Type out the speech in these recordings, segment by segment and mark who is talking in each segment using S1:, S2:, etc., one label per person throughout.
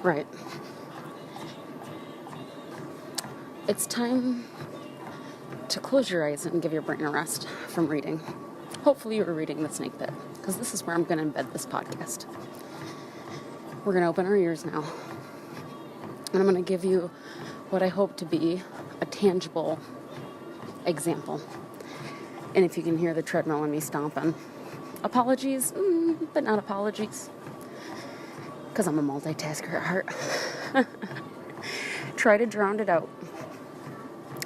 S1: Right. It's time to close your eyes and give your brain a rest from reading. Hopefully you were reading The Snake Pit, because this is where I'm going to embed this podcast. We're going to open our ears now, and I'm going to give you what I hope to be a tangible example. And if you can hear the treadmill and me stomping, apologies, but not apologies, because I'm a multitasker at heart. Try to drown it out.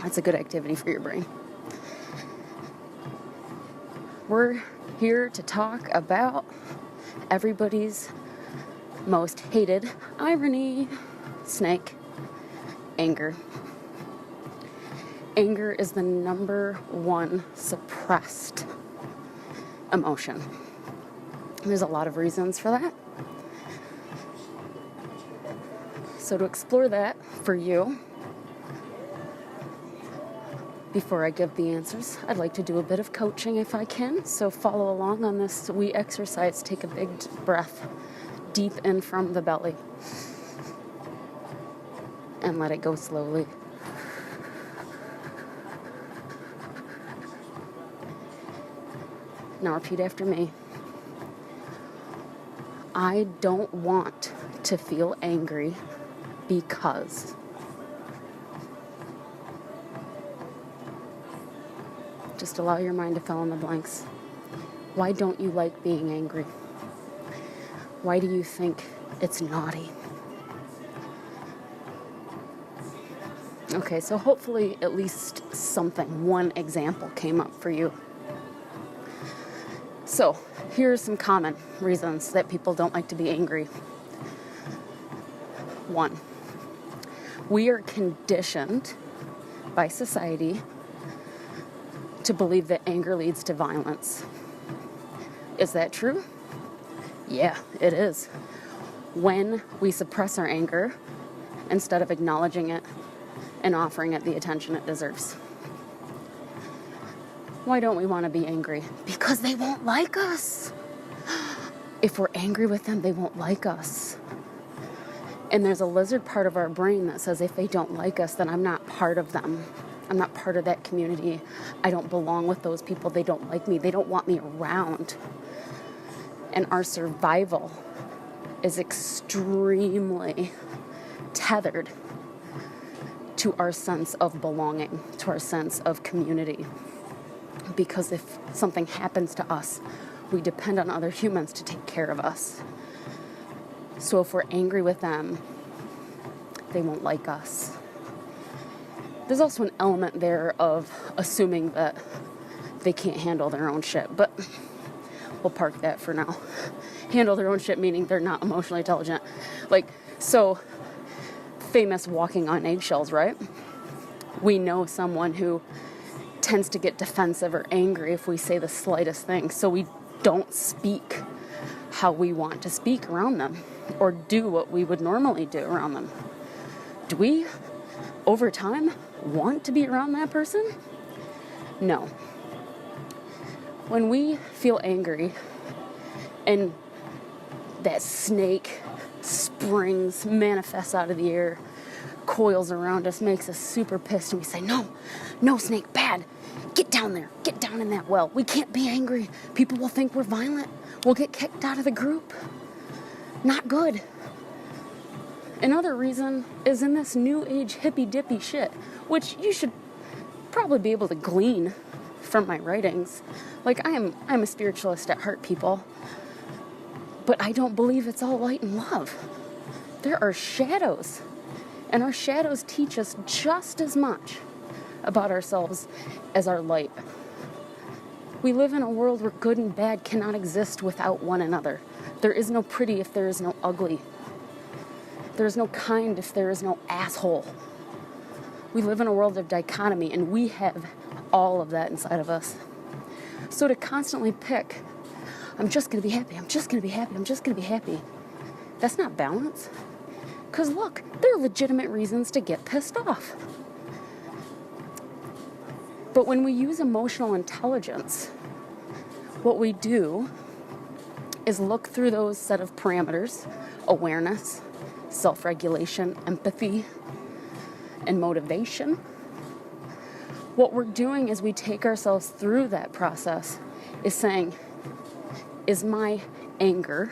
S1: That's a good activity for your brain. We're here to talk about everybody's most hated irony, snake, anger. Anger is the number one suppressed emotion. There's a lot of reasons for that. So to explore that for you, before I give the answers, I'd like to do a bit of coaching if I can. So follow along on this wee exercise. Take a big breath deep in from the belly and let it go slowly. Now repeat after me. I don't want to feel angry because. Just allow your mind to fill in the blanks. Why don't you like being angry? Why do you think it's naughty? Okay, so hopefully at least one example came up for you. So, here are some common reasons that people don't like to be angry. 1, we are conditioned by society to believe that anger leads to violence. Is that true? Yeah, it is. When we suppress our anger instead of acknowledging it and offering it the attention it deserves. Why don't we want to be angry? Because they won't like us. If we're angry with them, they won't like us. And there's a lizard part of our brain that says if they don't like us, then I'm not part of them. I'm not part of that community. I don't belong with those people. They don't like me. They don't want me around. And our survival is extremely tethered to our sense of belonging, to our sense of community. Because if something happens to us, we depend on other humans to take care of us. So if we're angry with them, they won't like us. There's also an element there of assuming that they can't handle their own shit, but we'll park that for now. Handle their own shit meaning they're not emotionally intelligent. So famous walking on eggshells, right? We know someone who tends to get defensive or angry if we say the slightest thing, so we don't speak how we want to speak around them or do what we would normally do around them. Do we, over time, want to be around that person? No. When we feel angry and that snake springs, manifests out of the air, coils around us, makes us super pissed, and we say, no snake, bad. Get down there. Get down in that well. We can't be angry. People will think we're violent. We'll get kicked out of the group. Not good. Another reason is in this new age hippy-dippy shit, which you should probably be able to glean from my writings. I'm a spiritualist at heart, people. But I don't believe it's all light and love. There are shadows. And our shadows teach us just as much about ourselves as our light. We live in a world where good and bad cannot exist without one another. There is no pretty if there is no ugly. There is no kind if there is no asshole. We live in a world of dichotomy, and we have all of that inside of us. So to constantly pick, I'm just going to be happy, I'm just going to be happy, I'm just going to be happy, that's not balance. Because look, there are legitimate reasons to get pissed off. But when we use emotional intelligence, what we do is look through those set of parameters: awareness, self-regulation, empathy, and motivation. What we're doing as we take ourselves through that process is saying, is my anger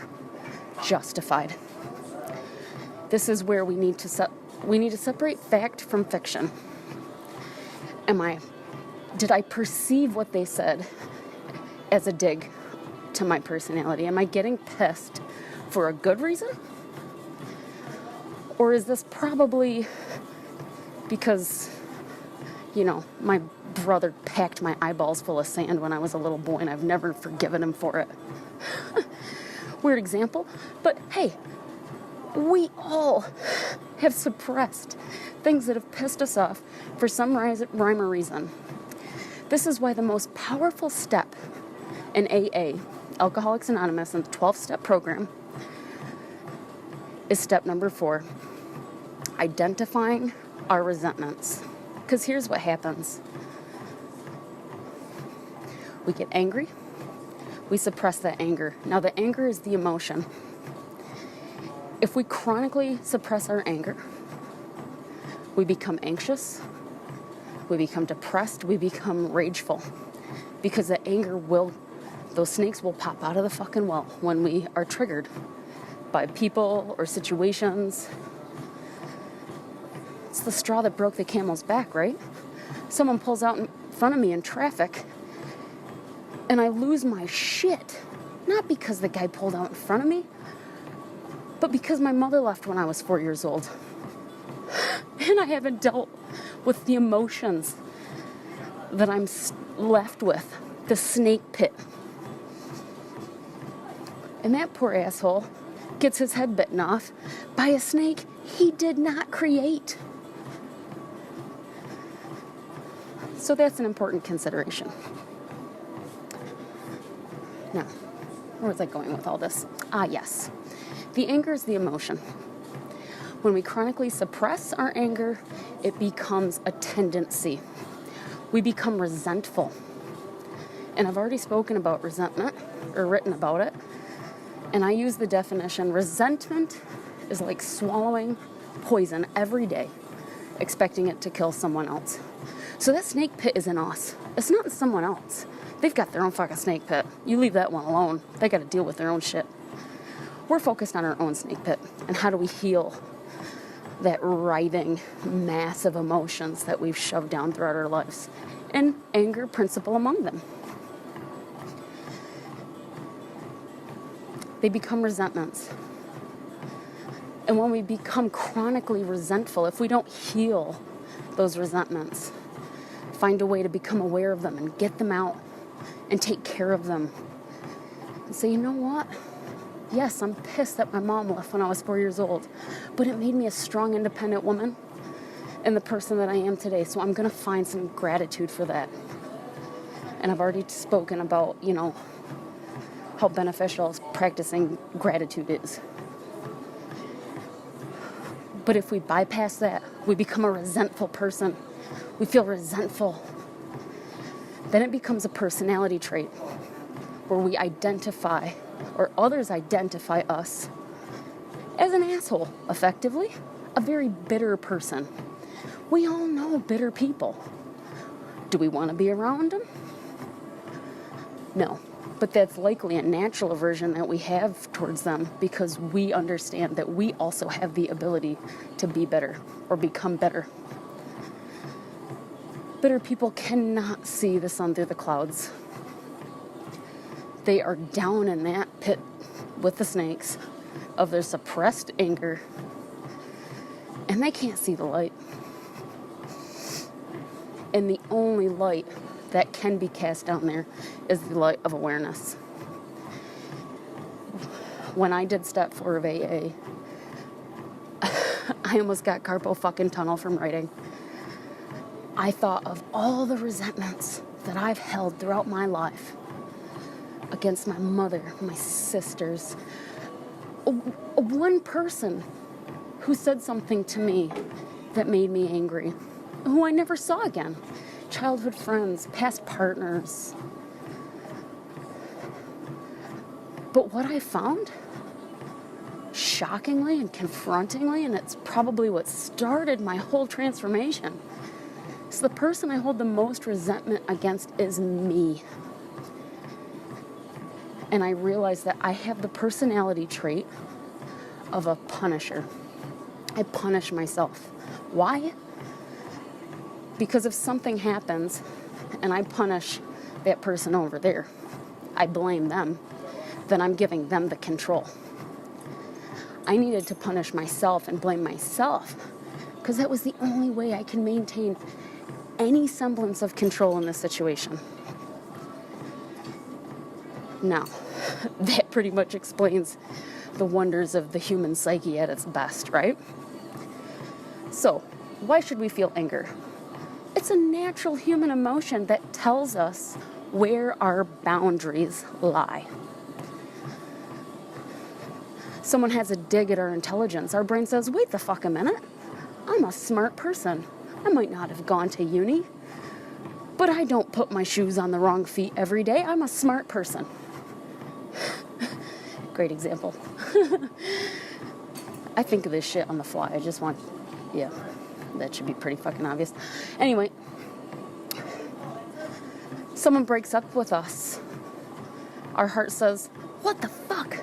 S1: justified? This is where we need to separate fact from fiction. Did I perceive what they said as a dig to my personality? Am I getting pissed for a good reason? Or is this probably because, my brother packed my eyeballs full of sand when I was a little boy and I've never forgiven him for it? Weird example, but hey, we all have suppressed things that have pissed us off for some rhyme or reason. This is why the most powerful step in AA, Alcoholics Anonymous, and the 12-step program is step number 4, identifying our resentments. Because here's what happens. We get angry. We suppress that anger. Now, the anger is the emotion. If we chronically suppress our anger, we become anxious, we become depressed, we become rageful. Because the anger those snakes will pop out of the fucking well when we are triggered by people or situations. It's the straw that broke the camel's back, right? Someone pulls out in front of me in traffic and I lose my shit. Not because the guy pulled out in front of me, but because my mother left when I was 4 years old. And I haven't dealt with the emotions that I'm left with, the snake pit. And that poor asshole gets his head bitten off by a snake he did not create. So that's an important consideration. Now, where was I going with all this? Yes. The anger is the emotion. When we chronically suppress our anger, it becomes a tendency. We become resentful. And I've already spoken about resentment, or written about it. And I use the definition, resentment is like swallowing poison every day, expecting it to kill someone else. So that snake pit is in us. It's not in someone else. They've got their own fucking snake pit. You leave that one alone. They got to deal with their own shit. We're focused on our own snake pit. And how do we heal that writhing mass of emotions that we've shoved down throughout our lives? And anger, principle among them. They become resentments. And when we become chronically resentful, if we don't heal those resentments, find a way to become aware of them and get them out and take care of them and say, you know what? Yes, I'm pissed that my mom left when I was 4 years old, but it made me a strong, independent woman and the person that I am today. So I'm going to find some gratitude for that. And I've already spoken about, how beneficial practicing gratitude is. But if we bypass that, we become a resentful person. We feel resentful. Then it becomes a personality trait where we identify, or others identify us as an asshole, effectively, a very bitter person. We all know bitter people. Do we want to be around them? No. But that's likely a natural aversion that we have towards them because we understand that we also have the ability to be better or become better. Bitter people cannot see the sun through the clouds. They are down in that pit with the snakes of their suppressed anger, and they can't see the light. And the only light that can be cast down there is the light of awareness. When I did step 4 of AA, I almost got carpal fucking tunnel from writing. I thought of all the resentments that I've held throughout my life against my mother, my sisters. One person who said something to me that made me angry, who I never saw again. Childhood friends, past partners. But what I found, shockingly and confrontingly, and it's probably what started my whole transformation, is the person I hold the most resentment against is me. And I realized that I have the personality trait of a punisher. I punish myself. Why? Because if something happens and I punish that person over there, I blame them, then I'm giving them the control. I needed to punish myself and blame myself because that was the only way I can maintain any semblance of control in this situation. Now, that pretty much explains the wonders of the human psyche at its best, right? So, why should we feel anger? It's a natural human emotion that tells us where our boundaries lie. Someone has a dig at our intelligence. Our brain says, wait the fuck a minute. I'm a smart person. I might not have gone to uni, but I don't put my shoes on the wrong feet every day. I'm a smart person. Great example. I think of this shit on the fly. Yeah, that should be pretty fucking obvious. Anyway, someone breaks up with us. Our heart says, what the fuck?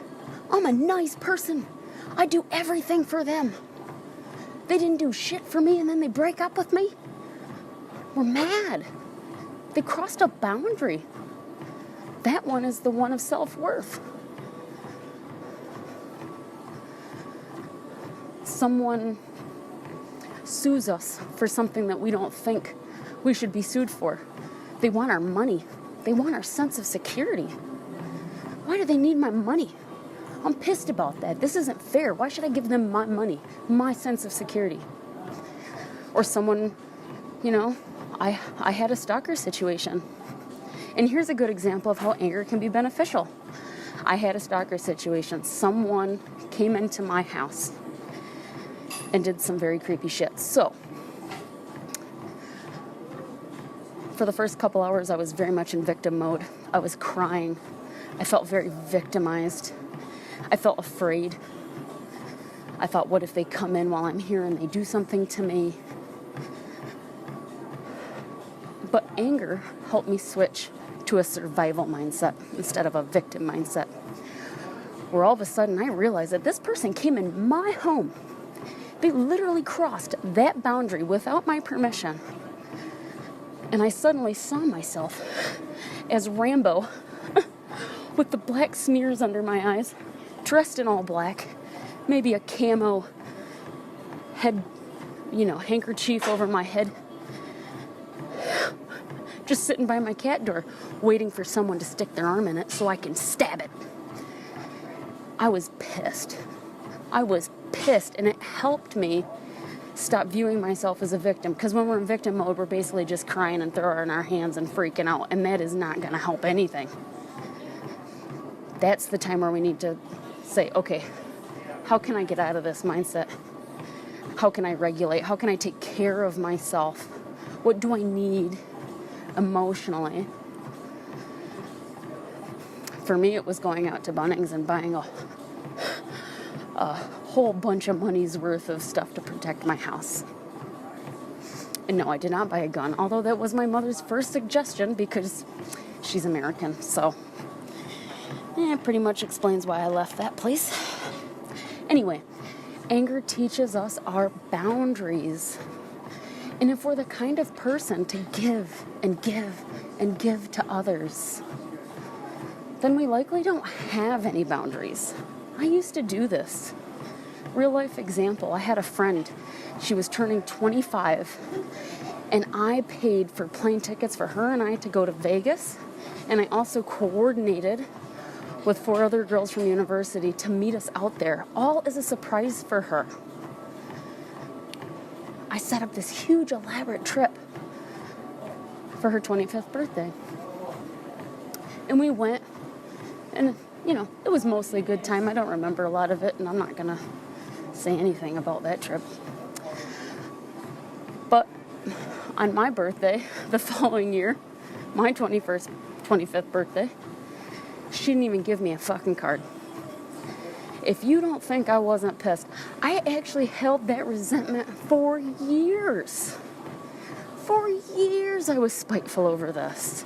S1: I'm a nice person. I do everything for them. They didn't do shit for me and then they break up with me? We're mad. They crossed a boundary. That one is the one of self-worth. Someone sues us for something that we don't think we should be sued for. They want our money. They want our sense of security. Why do they need my money? I'm pissed about that. This isn't fair. Why should I give them my money, my sense of security? Or someone, I had a stalker situation. And here's a good example of how anger can be beneficial. I had a stalker situation. Someone came into my house and did some very creepy shit. So, for the first couple hours, I was very much in victim mode. I was crying. I felt very victimized. I felt afraid. I thought, what if they come in while I'm here and they do something to me? But anger helped me switch to a survival mindset instead of a victim mindset, where all of a sudden I realized that this person came in my home. They literally crossed that boundary without my permission. And I suddenly saw myself as Rambo with the black smears under my eyes, dressed in all black, maybe a camo head, handkerchief over my head, just sitting by my cat door, waiting for someone to stick their arm in it so I can stab it. I was pissed. And it helped me stop viewing myself as a victim, because when we're in victim mode, we're basically just crying and throwing our hands and freaking out, and that is not going to help anything. That's the time where we need to say, okay, how can I get out of this mindset? How can I regulate? How can I take care of myself? What do I need emotionally? For me, it was going out to Bunnings and buying a whole bunch of money's worth of stuff to protect my house. And no, I did not buy a gun, although that was my mother's first suggestion because she's American. So it pretty much explains why I left that place. Anyway, anger teaches us our boundaries. And if we're the kind of person to give and give and give to others, then we likely don't have any boundaries. I used to do this. Real life example, I had a friend. She was turning 25, and I paid for plane tickets for her and I to go to Vegas, and I also coordinated with 4 other girls from university to meet us out there, all as a surprise for her. I set up this huge elaborate trip for her 25th birthday. And we went, and it was mostly a good time. I don't remember a lot of it, and I'm not gonna say anything about that trip. But on my birthday, the following year, my 25th birthday, she didn't even give me a fucking card. If you don't think I wasn't pissed, I actually held that resentment for years. For years I was spiteful over this.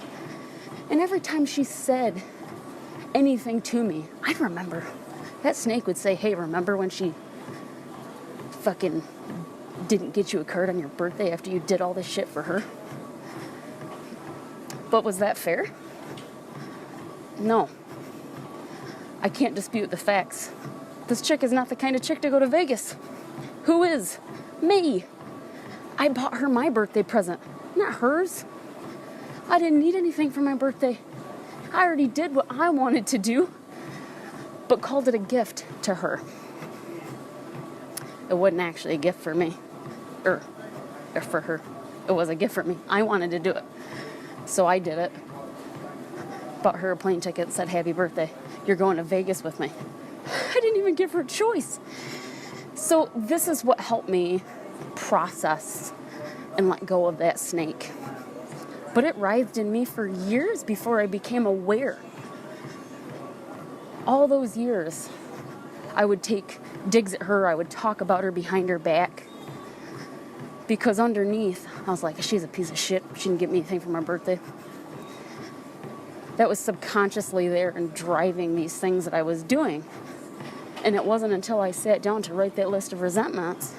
S1: And every time she said anything to me, I'd remember. That snake would say, hey, remember when she fucking didn't get you a card on your birthday after you did all this shit for her? But was that fair? No. I can't dispute the facts. This chick is not the kind of chick to go to Vegas. Who is? Me. I bought her my birthday present, not hers. I didn't need anything for my birthday. I already did what I wanted to do, but called it a gift to her. It wasn't actually a gift for me, or for her. It was a gift for me. I wanted to do it, so I did it. Bought her a plane ticket, said happy birthday. You're going to Vegas with me. I didn't even give her a choice. So this is what helped me process and let go of that snake. But it writhed in me for years before I became aware. All those years, I would take digs at her. I would talk about her behind her back. Because underneath, I was like, she's a piece of shit. She didn't get me anything for my birthday. That was subconsciously there and driving these things that I was doing. And it wasn't until I sat down to write that list of resentments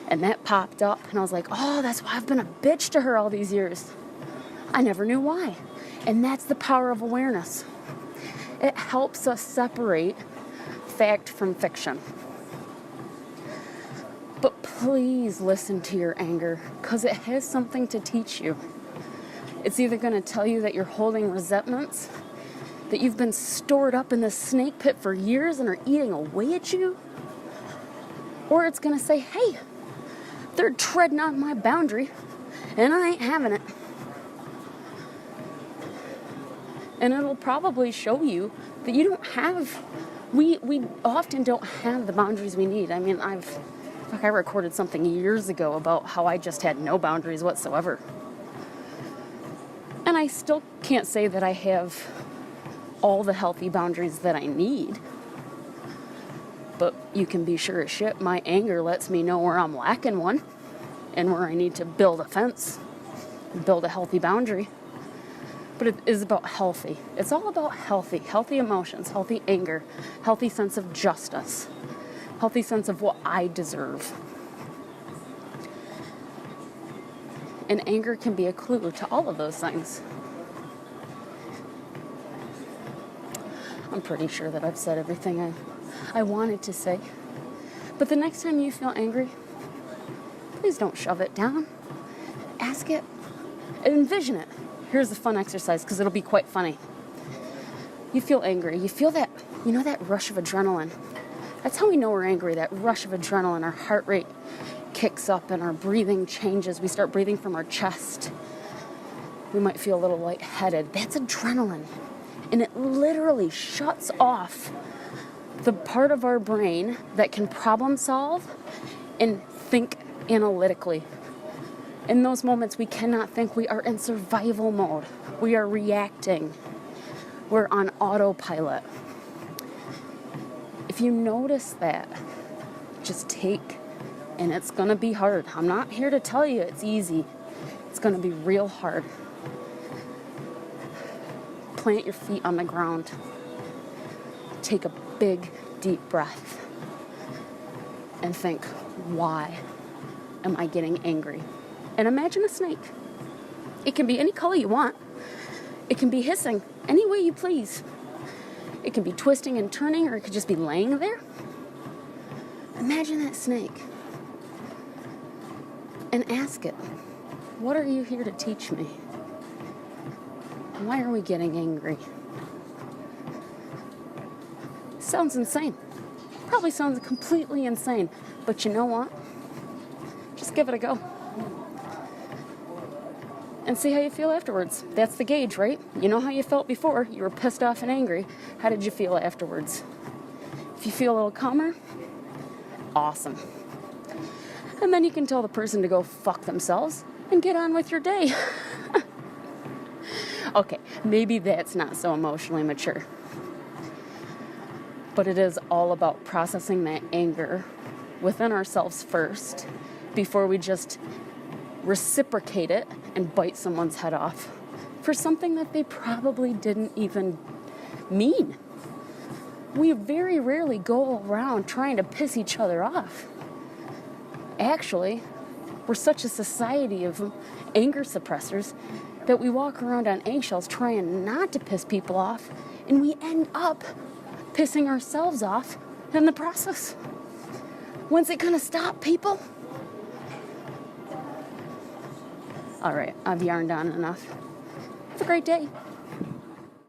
S1: and that popped up and I was like, oh, that's why I've been a bitch to her all these years. I never knew why. And that's the power of awareness. It helps us separate fact from fiction. But please listen to your anger, because it has something to teach you. It's either going to tell you that you're holding resentments, that you've been stored up in this snake pit for years and are eating away at you, or it's going to say, hey, they're treading on my boundary, and I ain't having it. And it'll probably show you that you don't have, we often don't have the boundaries we need. I mean, I recorded something years ago about how I just had no boundaries whatsoever. And I still can't say that I have all the healthy boundaries that I need. But you can be sure as shit, my anger lets me know where I'm lacking one and where I need to build a fence, build a healthy boundary. But it is about healthy. It's all about healthy emotions, healthy anger, healthy sense of justice, healthy sense of what I deserve. And anger can be a clue to all of those things. I'm pretty sure that I've said everything I wanted to say. But the next time you feel angry, please don't shove it down. Ask it. Envision it. Here's a fun exercise, because it'll be quite funny. You feel angry. You feel that, that rush of adrenaline. That's how we know we're angry, that rush of adrenaline. Our heart rate kicks up and our breathing changes. We start breathing from our chest. We might feel a little lightheaded. That's adrenaline. And it literally shuts off the part of our brain that can problem solve and think analytically. In those moments, we cannot think. We are in survival mode. We are reacting. We're on autopilot. If you notice that, just take, and it's going to be hard. I'm not here to tell you it's easy. It's going to be real hard. Plant your feet on the ground. Take a big, deep breath. And think, why am I getting angry? And imagine a snake. It can be any color you want. It can be hissing any way you please. It can be twisting and turning, or it could just be laying there. Imagine that snake. And ask it, what are you here to teach me? Why are we getting angry? Sounds insane. Probably sounds completely insane. But you know what? Just give it a go. And see how you feel afterwards. That's the gauge, right? You know how you felt before. You were pissed off and angry. How did you feel afterwards? If you feel a little calmer, awesome. And then you can tell the person to go fuck themselves and get on with your day. Okay, maybe that's not so emotionally mature. But it is all about processing that anger within ourselves first before we just reciprocate it and bite someone's head off for something that they probably didn't even mean. We very rarely go around trying to piss each other off. Actually, we're such a society of anger suppressors that we walk around on eggshells trying not to piss people off, and we end up pissing ourselves off in the process. When's it gonna stop, people? All right, I've yarned on enough. Have a great day.